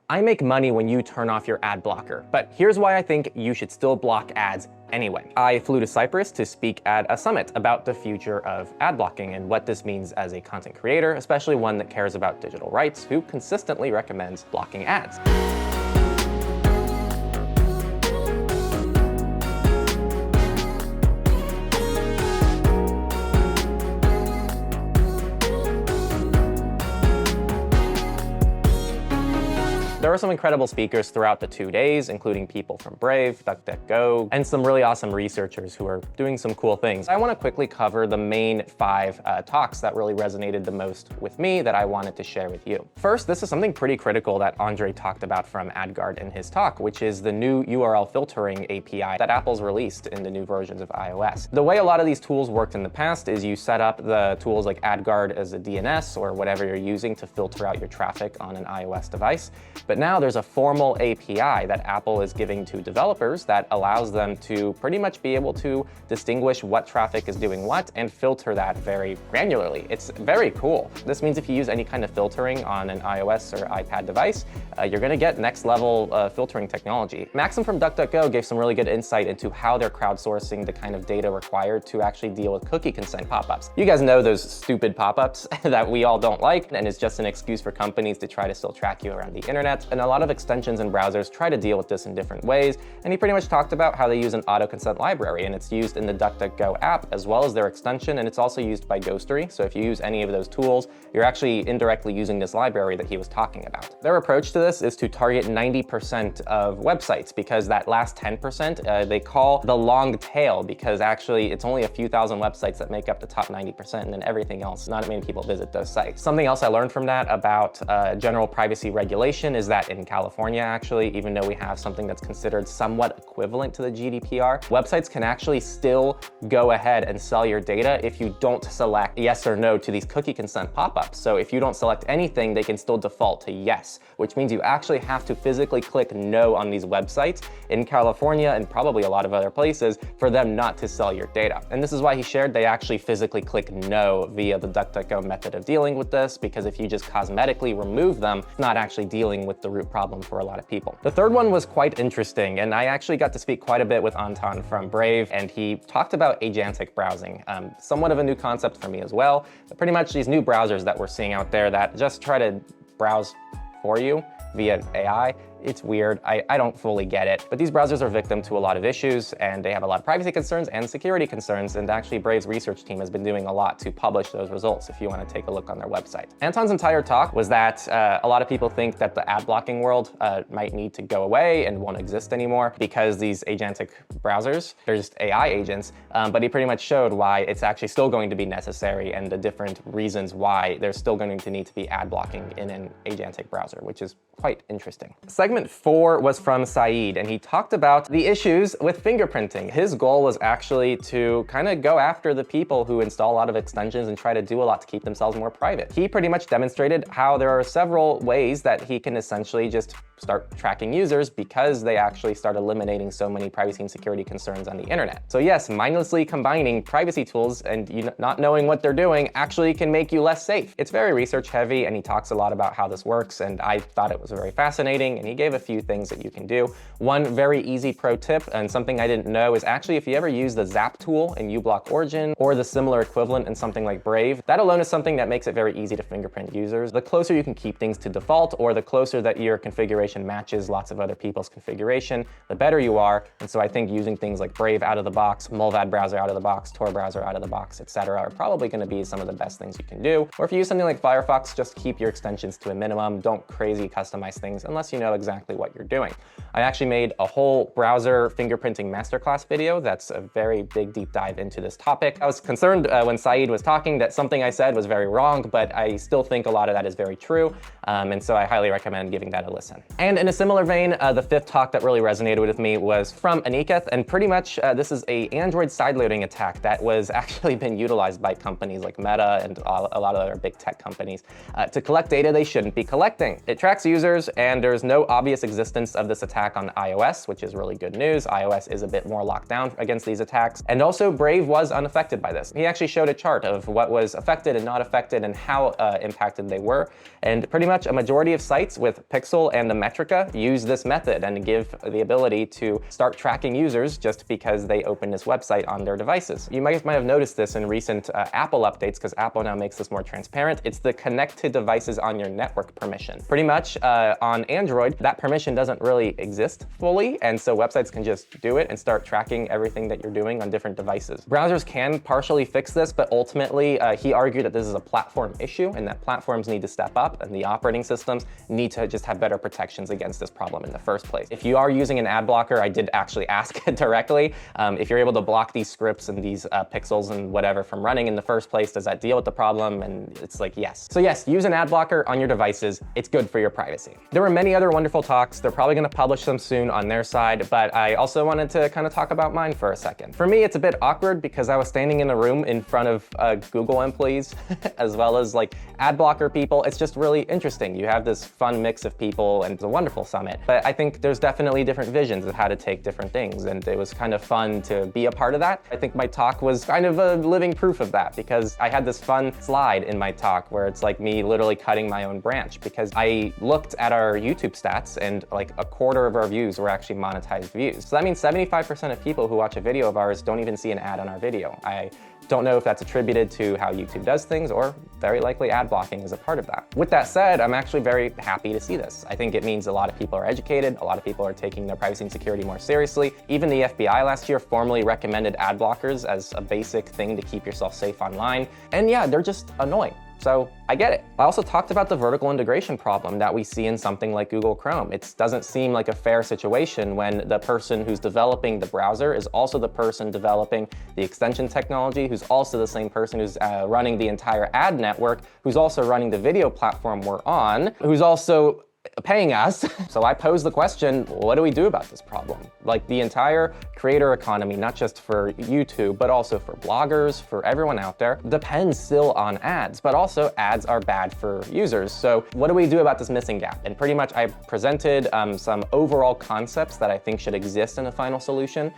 I make money when you turn off your ad blocker, but here's why I think you should still block ads anyway. I flew to Cyprus to speak at a summit about the future of ad blocking and what this means as a content creator, especially one that cares about digital rights, who consistently recommends blocking ads. There were some incredible speakers throughout the 2 days, including people from Brave, DuckDuckGo, and some really awesome researchers who are doing some cool things. I want to quickly cover the main 5 talks that really resonated the most with me that I wanted to share with you. First, this is something pretty critical that Andre talked about from AdGuard in his talk, which is the new URL filtering API that Apple's released in the new versions of iOS. The way a lot of these tools worked in the past is you set up the tools like AdGuard as a DNS or whatever you're using to filter out your traffic on an iOS device. But now there's a formal API that Apple is giving to developers that allows them to pretty much be able to distinguish what traffic is doing what and filter that very granularly. It's very cool. This means if you use any kind of filtering on an iOS or iPad device, you're going to get next level filtering technology. Maxim from DuckDuckGo gave some really good insight into how they're crowdsourcing the kind of data required to actually deal with cookie consent pop-ups. You guys know those stupid pop-ups that we all don't like, and it's just an excuse for companies to try to still track you around the internet. And a lot of extensions and browsers try to deal with this in different ways, and he pretty much talked about how they use an auto consent library, and it's used in the DuckDuckGo app as well as their extension, and it's also used by Ghostery. So if you use any of those tools, you're actually indirectly using this library that he was talking about. Their approach to this is to target 90% of websites, because that last 10% they call the long tail, because actually it's only a few thousand websites that make up the top 90%, and then everything else, not many people visit those sites. Something else I learned from that about general privacy regulation is that in California, actually, even though we have something that's considered somewhat equivalent to the GDPR, websites can actually still go ahead and sell your data if you don't select yes or no to these cookie consent pop-ups. So if you don't select anything, they can still default to yes, which means you actually have to physically click no on these websites in California and probably a lot of other places for them not to sell your data. And this is why he shared they actually physically click no via the DuckDuckGo method of dealing with this, because if you just cosmetically remove them, it's not actually dealing with the root problem for a lot of people. The third one was quite interesting, and I actually got to speak quite a bit with Anton from Brave, and he talked about agentic browsing, somewhat of a new concept for me as well. But pretty much these new browsers that we're seeing out there that just try to browse for you via AI. It's weird. I don't fully get it. But these browsers are victim to a lot of issues, and they have a lot of privacy concerns and security concerns, and actually Brave's research team has been doing a lot to publish those results if you want to take a look on their website. Anton's entire talk was that a lot of people think that the ad blocking world might need to go away and won't exist anymore because these agentic browsers, they're just AI agents, but he pretty much showed why it's actually still going to be necessary and the different reasons why there's still going to need to be ad blocking in an agentic browser, which is quite interesting. Segment 4 was from Saeed, and he talked about the issues with fingerprinting. His goal was actually to kind of go after the people who install a lot of extensions and try to do a lot to keep themselves more private. He pretty much demonstrated how there are several ways that he can essentially just start tracking users because they actually start eliminating so many privacy and security concerns on the internet. So yes, mindlessly combining privacy tools and not knowing what they're doing actually can make you less safe. It's very research heavy, and he talks a lot about how this works, and I thought it was very fascinating, and he gave a few things that you can do. One very easy pro tip, and something I didn't know, is actually if you ever use the Zap tool in uBlock Origin or the similar equivalent in something like Brave, that alone is something that makes it very easy to fingerprint users. The closer you can keep things to default, or the closer that your configuration matches lots of other people's configuration, the better you are. And so I think using things like Brave out of the box, Mullvad browser out of the box, Tor browser out of the box, etc., are probably going to be some of the best things you can do. Or if you use something like Firefox, just keep your extensions to a minimum. Don't crazy customize things unless you know exactly what you're doing. I actually made a whole browser fingerprinting masterclass video that's a very big deep dive into this topic. I was concerned when Saeed was talking that something I said was very wrong, but I still think a lot of that is very true. And so I highly recommend giving that a listen. And in a similar vein, the fifth talk that really resonated with me was from Aniket, and pretty much this is a Android sideloading attack that was actually been utilized by companies like Meta and a lot of other big tech companies to collect data they shouldn't be collecting. It tracks users, and there's no obvious existence of this attack on iOS, which is really good news. iOS is a bit more locked down against these attacks. And also Brave was unaffected by this. He actually showed a chart of what was affected and not affected and how impacted they were. And pretty much a majority of sites with Pixel and the Metrica use this method and give the ability to start tracking users just because they open this website on their devices. You might have noticed this in recent Apple updates, because Apple now makes this more transparent. It's the connect to devices on your network permission. Pretty much on Android, that permission doesn't really exist fully, and so websites can just do it and start tracking everything that you're doing on different devices. Browsers can partially fix this, but ultimately he argued that this is a platform issue and that platforms need to step up and the operating systems need to just have better protections against this problem in the first place. If you are using an ad blocker, I did actually ask directly, if you're able to block these scripts and these pixels and whatever from running in the first place, does that deal with the problem? And it's like, yes. So yes, use an ad blocker on your devices. It's good for your privacy. There were many other wonderful talks. They're probably gonna publish them soon on their side, but I also wanted to kind of talk about mine for a second. For me, it's a bit awkward because I was standing in a room in front of Google employees, as well as like ad blocker people. It's just really interesting. You have this fun mix of people and it's a wonderful summit. But I think there's definitely different visions of how to take different things, and it was kind of fun to be a part of that. I think my talk was kind of a living proof of that, because I had this fun slide in my talk where it's like me literally cutting my own branch, because I looked at our YouTube stats and like a quarter of our views were actually monetized views. So that means 75% of people who watch a video of ours don't even see an ad on our video. I don't know if that's attributed to how YouTube does things, or very likely ad blocking is a part of that. With that said, I'm actually very happy to see this. I think it means a lot of people are educated, a lot of people are taking their privacy and security more seriously. Even the FBI last year formally recommended ad blockers as a basic thing to keep yourself safe online. And yeah, they're just annoying. So I get it. I also talked about the vertical integration problem that we see in something like Google Chrome. It doesn't seem like a fair situation when the person who's developing the browser is also the person developing the extension technology, who's also the same person who's running the entire ad network, who's also running the video platform we're on, who's also paying us. So I pose the question, what do we do about this problem? Like the entire creator economy, not just for YouTube, but also for bloggers, for everyone out there, depends still on ads, but also ads are bad for users. So what do we do about this missing gap? And pretty much I presented some overall concepts that I think should exist in a final solution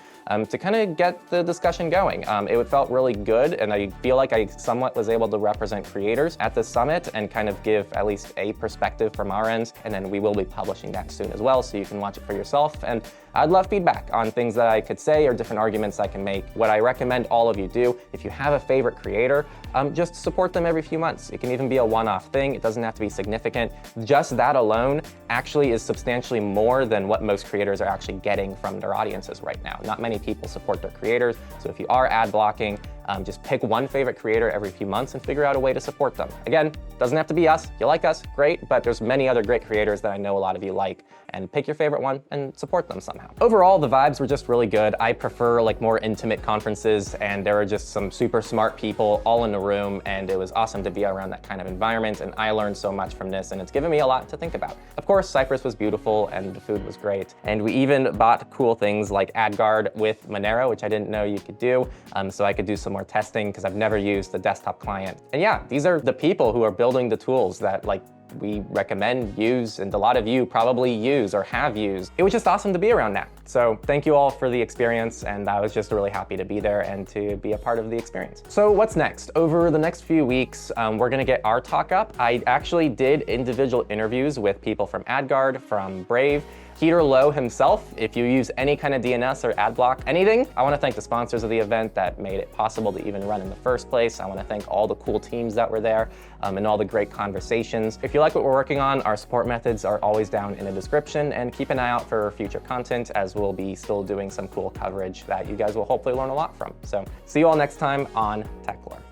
to kind of get the discussion going. It felt really good, and I feel like I somewhat was able to represent creators at this summit and kind of give at least a perspective from our end, and then we will be publishing that soon as well, so you can watch it for yourself. And I'd love feedback on things that I could say or different arguments I can make. What I recommend all of you do, if you have a favorite creator, just support them every few months. It can even be a one-off thing. It doesn't have to be significant. Just that alone actually is substantially more than what most creators are actually getting from their audiences right now. Not many people support their creators, so if you are ad blocking, just pick one favorite creator every few months and figure out a way to support them. Again, doesn't have to be us. If you like us, great, but there's many other great creators that I know a lot of you like, and pick your favorite one and support them somehow. Overall, the vibes were just really good. I prefer like more intimate conferences, and there were just some super smart people all in the room, and it was awesome to be around that kind of environment, and I learned so much from this, and it's given me a lot to think about. Of course, Cyprus was beautiful and the food was great, and we even bought cool things like AdGuard with Monero, which I didn't know you could do, so I could do some more testing because I've never used the desktop client. And yeah, these are the people who are building the tools that like we recommend, use, and a lot of you probably use or have used. It was just awesome to be around that. So thank you all for the experience, and I was just really happy to be there and to be a part of the experience. So what's next? Over the next few weeks, we're gonna get our talk up. I actually did individual interviews with people from AdGuard, from Brave, Peter Lowe himself. If you use any kind of DNS or ad block, anything, I want to thank the sponsors of the event that made it possible to even run in the first place. I want to thank all the cool teams that were there and all the great conversations. If you like what we're working on, our support methods are always down in the description, and keep an eye out for future content, as we'll be still doing some cool coverage that you guys will hopefully learn a lot from. So see you all next time on Techlore.